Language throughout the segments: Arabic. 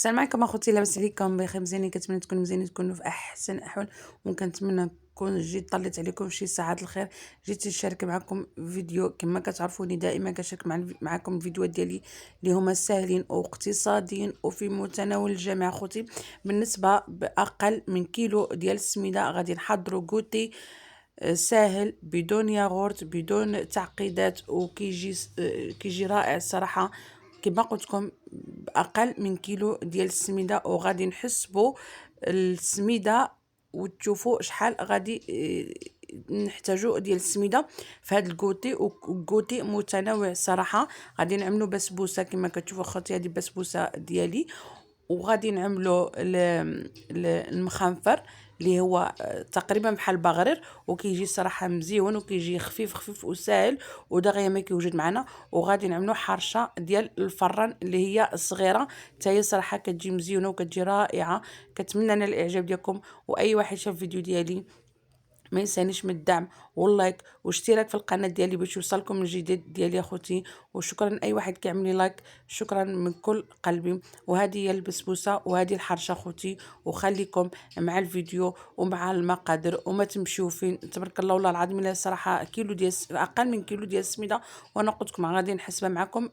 السلام عليكم اخوتي، لاباس عليكم؟ بخير؟ مزيانين؟ كنتمنى تكونوا مزيانين، تكونوا في احسن الاحوال. وكنتمنى نكون جيت طليت عليكم شي ساعات الخير. جيت نشارك معكم فيديو كما كتعرفوني دائما كنشارك معكم الفيديوهات ديالي اللي هما ساهلين واقتصاديين وفي متناول الجميع. اخوتي بالنسبه باقل من كيلو ديال السميده غادي نحضروا كوتي ساهل بدون ياغورت بدون تعقيدات، كيجي رائع الصراحه. كما قلت لكم باقل من كيلو ديال السميده، وغادي نحسبوا السميده وتشوفوا شحال غادي نحتاجو ديال السميده في هذا الكوتي. وكوتي متنوع صراحه. غادي نعملوا بسبوسه كما كتشوفوا اخوتي، هذه البسبوسه ديالي. وغادي نعملوا المخنفر اللي هو تقريبا بحال البغرير، وكيجي صراحه مزيون وكيجي خفيف خفيف وساهل ودغيا ما كيوجد معنا. وغادي نعملوا حرشه ديال الفران اللي هي الصغيره، حتى هي صراحه كتجي مزيونه وكتجي رائعه. كنتمنى انا الاعجاب ديالكم، واي واحد شاف الفيديو ديالي ما ينسانيش من الدعم واللايك واشتراك في القناه ديالي باش يوصلكم الجديد ديالي اخوتي. وشكرا اي واحد كيعمل لي لايك، شكرا من كل قلبي. وهذه هي البسبوسه وهذه الحرشه اخوتي. وخليكم مع الفيديو ومع المقادير وما تمشيو فين. تبارك الله والله العظيم، الا صراحه كيلو ديال اقل من كيلو ديال السميده، وانا قلت لكم غادي نحسبها معكم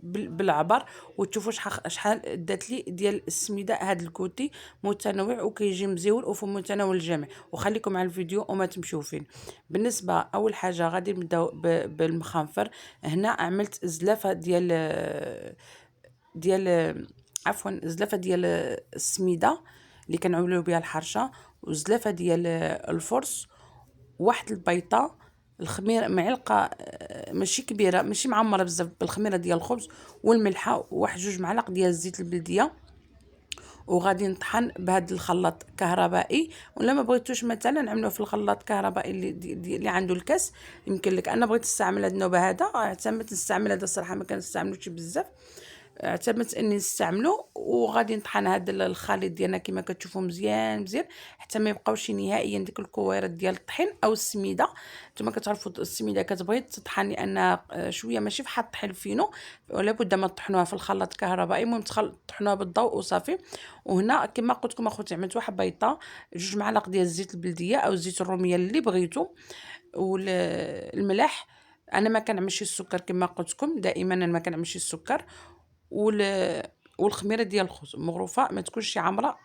بالعبر وتشوفوا شحال دات لي ديال السميده. هذا الكوتي متنوع وكيجي مزيون وفي متناول الجميع. وخليكم على الفيديو وما تمشيو فين. بالنسبه اول حاجه غادي نبداو بالمخنفر. هنا عملت زلافه ديال عفوا زلافه ديال السميده اللي كنعملوا بها الحرشه، وزلافه ديال الفرص، واحد البيضه، الخميره معلقه ماشي كبيره ماشي معمره بزاف بالخميره ديال الخبز، والملحه، وواحد جوج معالق ديال الزيت البلديه. وغادي نطحن بهذا الخلاط كهربائي. ولا ما بغيتوش مثلا نعملوه في الخلاط الكهربائي اللي عنده الكاس، يمكن لك. انا بغيت نستعمل هذا النوبه، هذا اعتمدت نستعمل هذا الصراحه، ما كنستعملوش بزاف، اعتمدت اني نستعملو. وغادي نطحن هذا الخليط ديالنا كما كتشوفوا مزيان مزيان حتى ما يبقاوش نهائيا ديك الكويرات ديال الطحين او السميده. نتوما كتعرفوا السميده كتبغي تطحن لانها شويه ماشي بحال الطحين فينو، ولا بد ما تطحنوها في الخلاط الكهربائي. المهم تطحنوها بالضوء وصافي. وهنا كما قلت لكم اخوتي عملت واحد بيضه، جوج معالق ديال الزيت البلديه او الزيت الروميه اللي بغيتو، والملح. انا ما كنعملش السكر كما قلت لكم، دائما انا ما كنعملش السكر. والخميره ديال الخبز مغروفه، ما تكونش عامره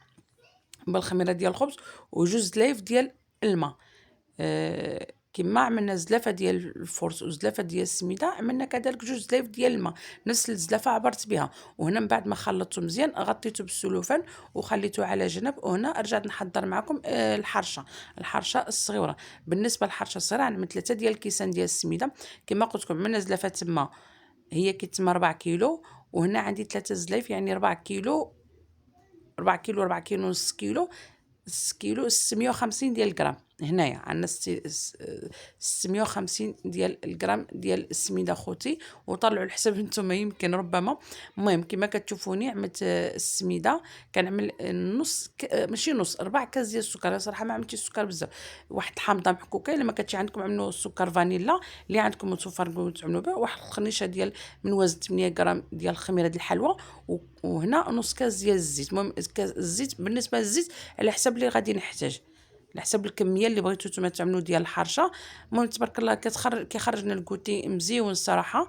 بالخميره ديال الخبز. وجوج لايف ديال الماء. كما عملنا زلافه ديال الفرص وزلافه ديال السميده، عملنا كذلك جوج لايف ديال الماء، نفس الزلافه عبرت بها. وهنا من بعد ما خلطته مزيان غطيته بالسلوفان وخليته على جنب. وهنا رجعت نحضر معكم الحرشه الصغيره. بالنسبه للحرشه الصغيره عملت 3 ديال الكيسان ديال السميده. كما قلت لكم عملنا زلافه تما هي كتسمى 4 كيلو، وهنا عندي 3 زلايف يعني 4 كيلو، 4 كيلو 4 كيلو نص كيلو 6 كيلو 650 ديال الغرام. هنايا عندنا 650 ديال الغرام ديال السميده خوتي. وطلعوا الحساب نتوما يمكن ربما. المهم كما كتشوفوني عملت السميده. كنعمل نص ماشي نص، 4 كاس ديال السكر. صراحه ما عملتش السكر بزاف، واحد الحامضه محكوكه. الا ما كانتش عندكم عملوا سكر فانيلا اللي عندكم متوفر تعملوا به. واحد الخنيشه ديال من وزن 8 غرام ديال الخميره ديال الحلوى. وهنا نص كاس ديال الزيت. المهم الزيت بالنسبه للزيت على حسب اللي غادي نحتاج، على حسب الكميه اللي بغيتو نتوما تعملوا ديال الحرشه. المهم تبارك الله كيخرج لنا الكوتي مزيون الصراحه.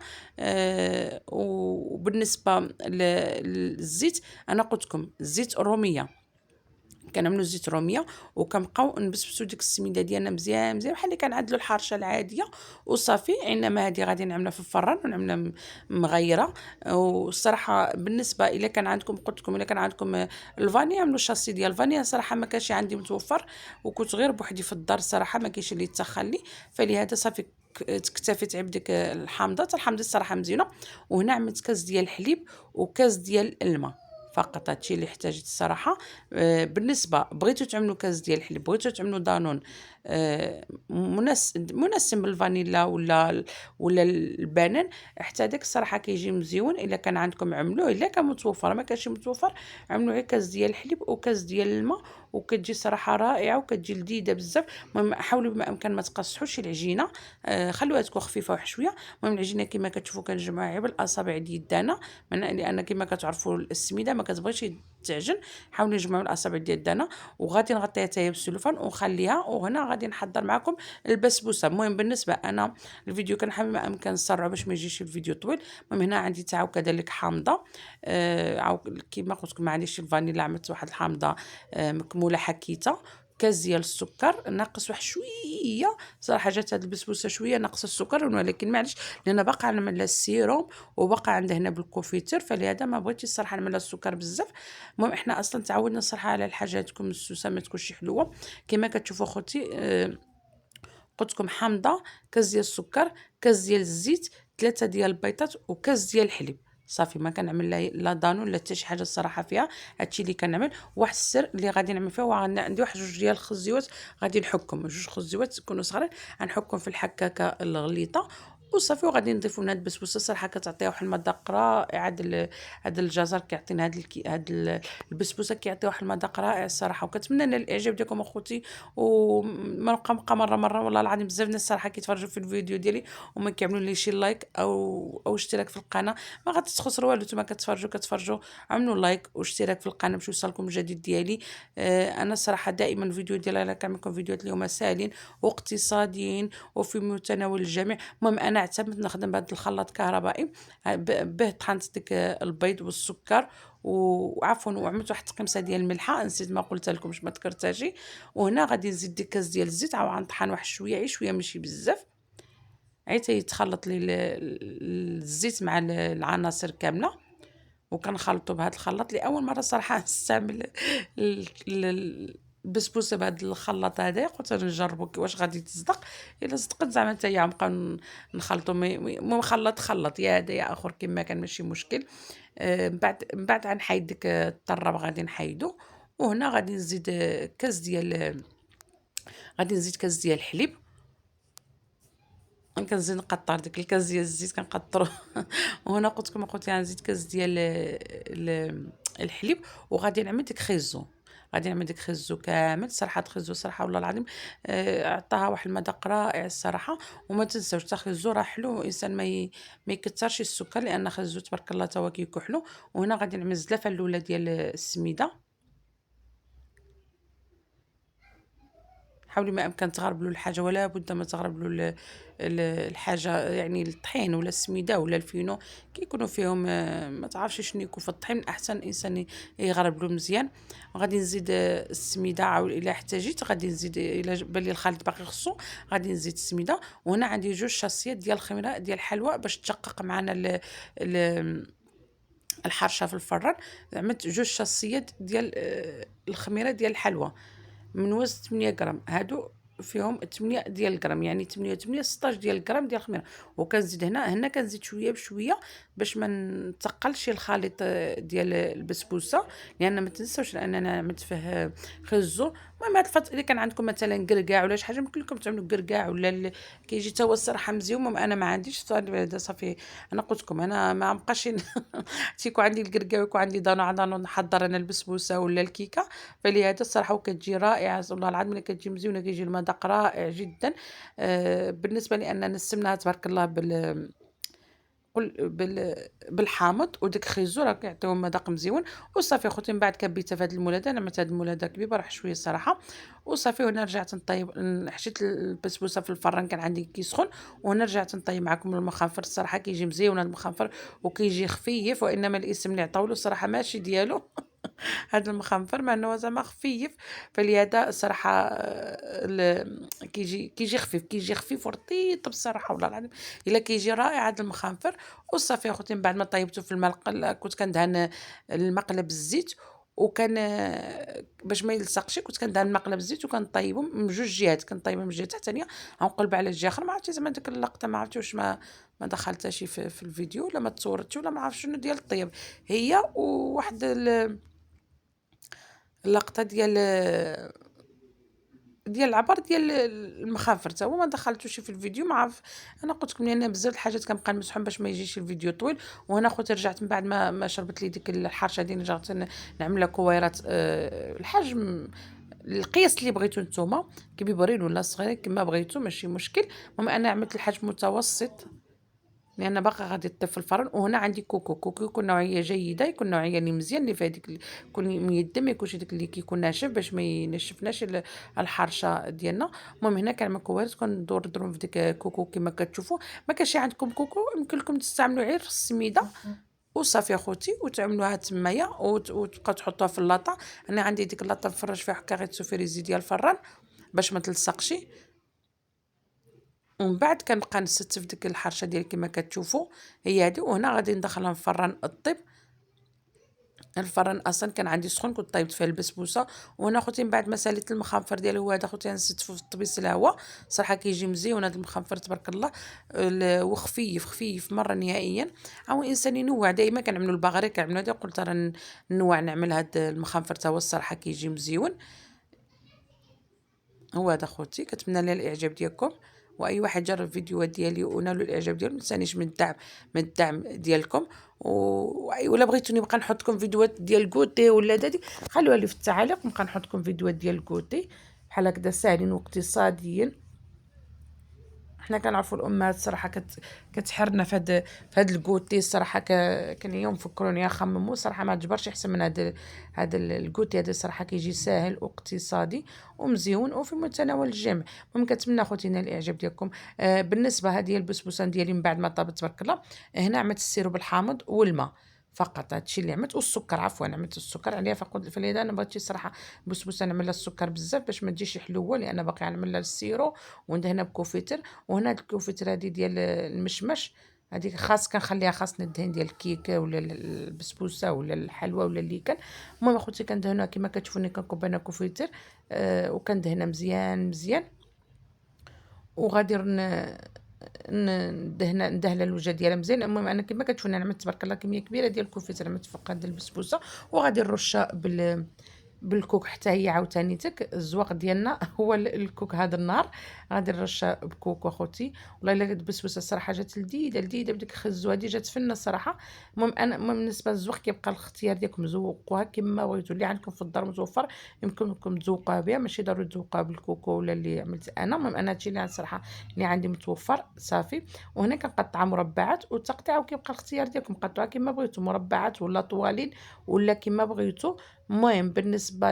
وبالنسبه للزيت انا قلت لكم الزيت الروميه، كنعملوا زيت روميه وكنبقاو نبسبسوا ديك السميده ديالنا مزيان مزيان بحال اللي كنعدلوا الحرشه العاديه وصافي. انما هذه غادي نعملها في الفران ونعملها مغيره. والصراحه بالنسبه الا كان عندكم قلت لكم الا كان عندكم الفاني عملوا شاسي ديال الفاني. صراحه ما كانش عندي متوفر وكنت غير بوحدي في الدار الصراحه، ما كاينش اللي يتسخن لي، فلهذا صافي اكتفيت بديك الحامضه الصراحه مزيونه. وهنا عملت كاس ديال الحليب وكاس ديال الماء فقط. هادشي اللي احتاجت الصراحه. بالنسبه بغيتو تعملوا كاس ديال الحليب، بغيتو تعملوا دانون منسم بالفانيلا ولا البنان، حتى داك الصراحه كيجي مزيون. الا كان عندكم عملوه، الا كان متوفر ما كانش متوفر عملوا غير كاس ديال الحليب وكاس ديال الماء، وكتجي صراحه رائعه وكتجي لذيذه بزاف. المهم حاولوا بما امكن ما تقصحوش العجينه، خلوها تكون خفيفه وحشويه. المهم العجينه كما كتشوفوا كنجمعوها غير بالاصابع ديال يدانا، لان كما كتعرفوا السميده ما كتبغيش تعجن، حاولوا نجمعوا الاصابع ديال الدانه، وغادي نغطيها حتى هي بالسلوفان ونخليها. وهنا غادي نحضر معكم البسبوسه. المهم بالنسبه انا الفيديو كنحاول ما امكن نسرعه باش ما يجيش الفيديو طويل. المهم هنا عندي تعاو كذلك حامضه، عاو كيما قلت لكم ما عنديش الفانيلا، عملت واحد الحامضه مكموله حكيته، كاس ديال السكر ناقص واحد شويه. صراحه جات هاد البسبوسه شويه ناقص السكر، ولكن معليش لان باقا نعمل السيروم وباقا عندها هنا بالكونفيتور، فلهذا ما بغيتش الصراحه نعمل السكر بزاف. المهم احنا اصلا تعودنا الصراحه على الحاجات تكون مسوسه ما تكونش حلوه. كما كتشوفوا خوتي قلت لكم حامضه، كاس ديال السكر، كاس ديال الزيت، 3 ديال البيضات، وكاس ديال الحليب. صافي ما كنعمل لا دانون لا حتى شي حاجه الصراحه فيها. هادشي اللي كنعمل. واحد السر اللي غادي نعمل فيه، عندي واحد 2 ديال الخزيوات غادي نحكهم، 2 خزيوات يكونوا صغارين غنحكهم في الحكاكه الغليظه وصافي. وغادي نضيفوا لنا هاد البسبوسه صراحه كتعطيها واحد المذاق رائع. هاد الجزر كيعطينا البسبوسه كيعطي واحد المذاق رائع الصراحه. وكنتمنى ان الاعجاب ديالكم اخوتي، وما نبقى مره والله العظيم بزاف الناس الصراحه كيتفرجوا في الفيديو ديالي وما كيعملوا لي شي لايك او اشتراك في القناه. ما غادي تخسروا والو، نتوما كتفرجوا عملوا لايك واشتراك في القناه باش يوصلكم الجديد ديالي. انا الصراحه دائما الفيديو ديالي انا كنعمل لكم فيديوهات اليوم ساهلين واقتصاديين وفي متناول الجميع. المهم انا اعتمدت نخدم بهذا الخلاط كهربائي، به طحنت ديك البيض والسكر وعفوا وعملت واحد التقمصه ديال الملحه نسيت ما قلت لكمش ما ذكرتهاش. وهنا غادي نزيد ديك كاس ديال الزيت، عاود غنطحن واحد شويه غير شويه ماشي بزاف، حتى يتخلط لي الزيت مع العناصر كامله. وكنخلطوا بهذا الخلاط لاول مره صراحه نستعمل البسبوسه بهذا الخلاط هذا. قلت نجربوا واش غادي تصدق. الا صدقت زعما حتى هي غنبقى نخلطوا مو خلط يا هذا يا اخر كما كان ماشي مشكل. من بعد غنحيد ديك الطراب غادي نحيدو. وهنا غادي نزيد كاس ديال الحليب. كنزيد نقطر ديك الكاس ديال الزيت كنقطرو وهنا قلت لكم اخوتي غنزيد كاس ديال الحليب. وغادي نعمل ديك خيزو، غادي نعمل ديك خيزو كامل. صراحه خيزو صراحه والله العظيم عطاها واحد المذاق رائع الصراحه. وما تنساوش تا خيزو راه حلو الانسان ما يكثرش السكر، لان خيزو تبارك الله تا هو كيكون حلو. وهنا غادي نعمل الزلافه الاولى ديال السميده. حاولي ما امكن تغربلوا الحاجه، ولا بد ما تغربلوا الحاجه، يعني الطحين ولا السميده ولا الفينو كيكونوا فيهم ما تعرفش شنو يكون في الطحين. احسن الانسان يغربلو مزيان. غادي نزيد السميده، عاود الا احتاجيت غادي نزيد، الا بان لي الخليط باقي خصو غادي نزيد السميده. وهنا عندي 2 شاصيات ديال الخميره ديال الحلوى باش تشقق معنا الحرشه في الفران. عملت 2 شاصيات ديال الخميره ديال الحلوى من وزن 8 غرام. هادو فيهم 8 ديال الغرام، يعني 8 و8 16 ديال الغرام ديال الخميره. وكنزيد هنا كنزيد شويه بشويه باش ما نتقلش الخليط ديال البسبوسه، لان ما تنساوش اننا عملت فيه خزو. المهم هاد الفتره اذا كان عندكم مثلا كركاع ولا شي حاجه ممكن لكم تعملوا كركاع ولا كيجي تا هو الصراحه مزيون. المهم انا ما عنديش صافي. انا قلت لكم انا ما بقاش تيكون عندي الكركاع ويكون عندي دانو نحضر انا البسبوسه ولا الكيكه. فلهذا الصراحه وكتجي رائعه والله العظيم ملي كتجي مزيونه كيجي المذاق رائع جدا. بالنسبه لاننا نسمناها تبارك الله بالحامض وديك خيزو راه كيعطيو مذاق مزيون. وصافي خوتي من بعد كبيتها في هذا المولد. انا عملت هذا المولد كبير راح شويه الصراحه. وصافي هنا رجعت نطيب، حشيت البسبوسه في الفران كان عندي كيسخن. وهنا رجعت نطيب معكم المخنفر. الصراحه كيجي مزيون هذا المخنفر وكيجي خفيف، وانما الاسم اللي عطاولو الصراحه ماشي ديالو هذا المخنفر مع انه زعما خفيف. فلهذا الصراحه كيجي خفيف ورطيط بصراحه والله العظيم الا كيجي رائع هذا المخنفر. وصافي اخوتي من بعد ما طيبته في المقله كنت كندهن المقله بالزيت. وكان باش ما يلصقش كنت كندهن المقله بالزيت وكنطيبهم من 2 جهات، كنطيبهم من الجهه الثانيه غنقلب على الجهه الاخرى. ما عرفتش زعما ديك اللقطه ما عرفتش واش ما دخلتهاش في الفيديو ولا ما تصورتش ولا ما عرفتش شنو ديال الطيب هي. وواحد اللقطه ديال العبر ديال المخافر حتى هو ما دخلتوش في الفيديو. ما عرف انا قلت لكم لان بزاف الحاجات كنبقى نمسحهم باش ما يجيش الفيديو طويل. وهنا خوتي رجعت من بعد ما شربت لي ديك الحرشه ديالي رجعت نعملها كويرات الحجم القياس اللي بغيتو نتوما كبيرين ولا صغيرين كما بغيتو ماشي مشكل. المهم انا عملت الحجم متوسط لان باقا غادي تطيب في الفرن. وهنا عندي كوكو يكون نوعيه جيده، يكون نوعيه اللي مزيان، اللي فيه ديك يكون ميدم، ما يكونش داك اللي كيكون ناشف باش ما ينشفناش الحرشه ديالنا. المهم هنا كاع المكونات كندورهم في ديك كوكو كما كتشوفوا. ما كانش عندكم كوكو يمكن لكم تستعملوا غير السميده وصافي اخوتي، وتعملوها تمايا وتبقاو تحطوها في اللاطه. انا عندي ديك اللاطه مفرش فيها هكا غير سوفيريزي ديال الفران باش ما تلصقش. ومن بعد كنبقى نستف ديك الحرشه ديالي كما كتشوفوا هي هذه. وهنا غادي ندخلها في الفران الطيب. الفران اصلا كان عندي سخون، كنت طيبت فيه البسبوسه. وهنا خوتي من بعد ما ساليت المخنفر ديالي هو هذا خوتي، نستفو في الطبيس الهواء صراحه كيجي مزيون هذا المخنفر تبارك الله. وخفيف خفيف مره نهائيا. او الانسان ينوع دائما، كنعملوا البغري كنعملوا هذا، قلت راه نوع نعمل هذا المخنفر تا هو الصراحه كيجي مزيون. هو هذا خوتي، كنتمنى لي الاعجاب ديالكم، واي واحد جرب الفيديوهات ديالي ونالو الاعجاب ديالو، ما تنسانيش من الدعم ديالكم. ولا بغيتوني نبقى نحط لكم فيديوهات ديال الكوتي ولا دادي، خلوها لي في التعاليق، نبقى نحط لكم فيديوهات ديال الكوتي بحال هكذا ساهلين واقتصاديين. حنا كنعرفوا الامهات صراحه كتحرنا في هاد الكوتي الصراحه. كان يوم فكروني اخمموا صراحه ما تجبرش احسن من هذا الكوتي هذا الصراحه كيجي ساهل واقتصادي ومزيون وفي متناول الجميع. المهم كنتمنى خوتينا الاعجاب ديالكم. بالنسبه هذه البسبوسه ديالي من بعد ما طابت تبارك الله، هنا عملت السيروب الحامض والماء فقط. هادشي اللي عملت، والسكر عفوا عملت السكر عليها فقط. فلذا انا بغيت صراحه بسبوسه نعملها السكر بزاف باش ما تجيش حلوه، لان باقي نعملها السيرو وندهنها بكوفيتر. وهنا الكوفيتر هذه ديال المشمش هذيك خاص كنخليها خاص ندهن ديال الكيكه ولا البسبوسه ولا الحلوى ولا اللي كان. المهم اخوتي كندهنها كما كتشوفوني كنكب انا كوفيتر وكندهنها مزيان مزيان. وغادي ندهن الوجه ديالها مزيان. المهم انا كما كتشوفوني انا عملت تبارك الله كميه كبيره ديال الكوفيتر عملت فوق هاد البسبوسه. وغادي نرشها بالكوك حتى هي عاوتاني الزواق ديالنا هو الكوك هذا النهار. غادي نرشها بكوك اخوتي. والله الا البسبوسه الصراحه جات لذيذه بديك الخزو هذه جات فنه الصراحه. المهم بالنسبه للزواق كيبقى الاختيار ديالكم، زوقوها كما بغيتوا. اللي عندكم في الدار متوفر يمكن لكم تزوقوها بها، ماشي ضروري تزوقوها بالكوكو ولا اللي عملت انا. المهم انا هادشي اللي صراحه اللي عندي متوفر صافي. وهنا كنقطع مربعات، والتقطيع كيبقى الاختيار ديالكم، قطعوها كما بغيتوا مربعات ولا طوالين ولا كما بغيتوا. المهم بالنسبه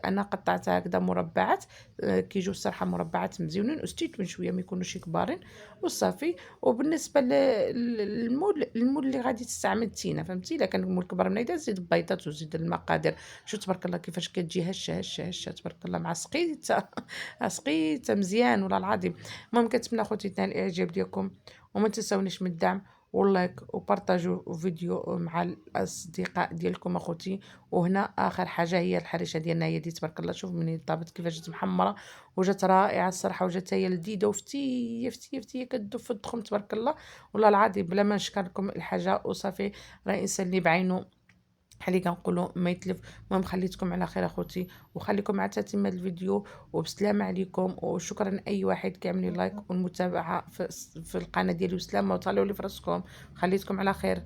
انا قطعتها هكذا مربعات. كيجيو الصراحه مربعات مزيونين، وستيتهم شويه ما يكونوش كبارين وصافي. وبالنسبه المول اللي غادي تستعمل تينه فهمتي. الا كان المول كبر من هيدا زيد البيضات وزيد المقادير. شوف تبارك الله كيفاش كتجي هشه هشه هشه تبارك الله مع سقيته سقيته مزيان والله العظيم. المهم كنتمنى خوتي تنال الاعجاب ديالكم، وما تنساونيش من الدعم واللايك وبارطاجوا فيديو مع الاصدقاء ديالكم اخوتي. وهنا اخر حاجه هي الحريشه ديالنا هي دي تبارك الله. شوف منين طابت كيفاش جات محمره وجات رائعه الصراحه، وجات هي لذيذه وفتيه فتيه فتيه كدوب في الدخم تبارك الله والله العظيم. بلا ما نشكر لكم الحاجه وصافي، راه الانسان اللي بعينه بحال اللي كنقولوا ما يتلف. المهم خليتكم على خير اخوتي، وخليكم مع تتمه الفيديو وبسلامه عليكم. وشكرا اي واحد كيعمل لي لايك والمتابعه في القناه ديالي، وسلامه وطالعوا لي في راسكم. خليتكم على خير.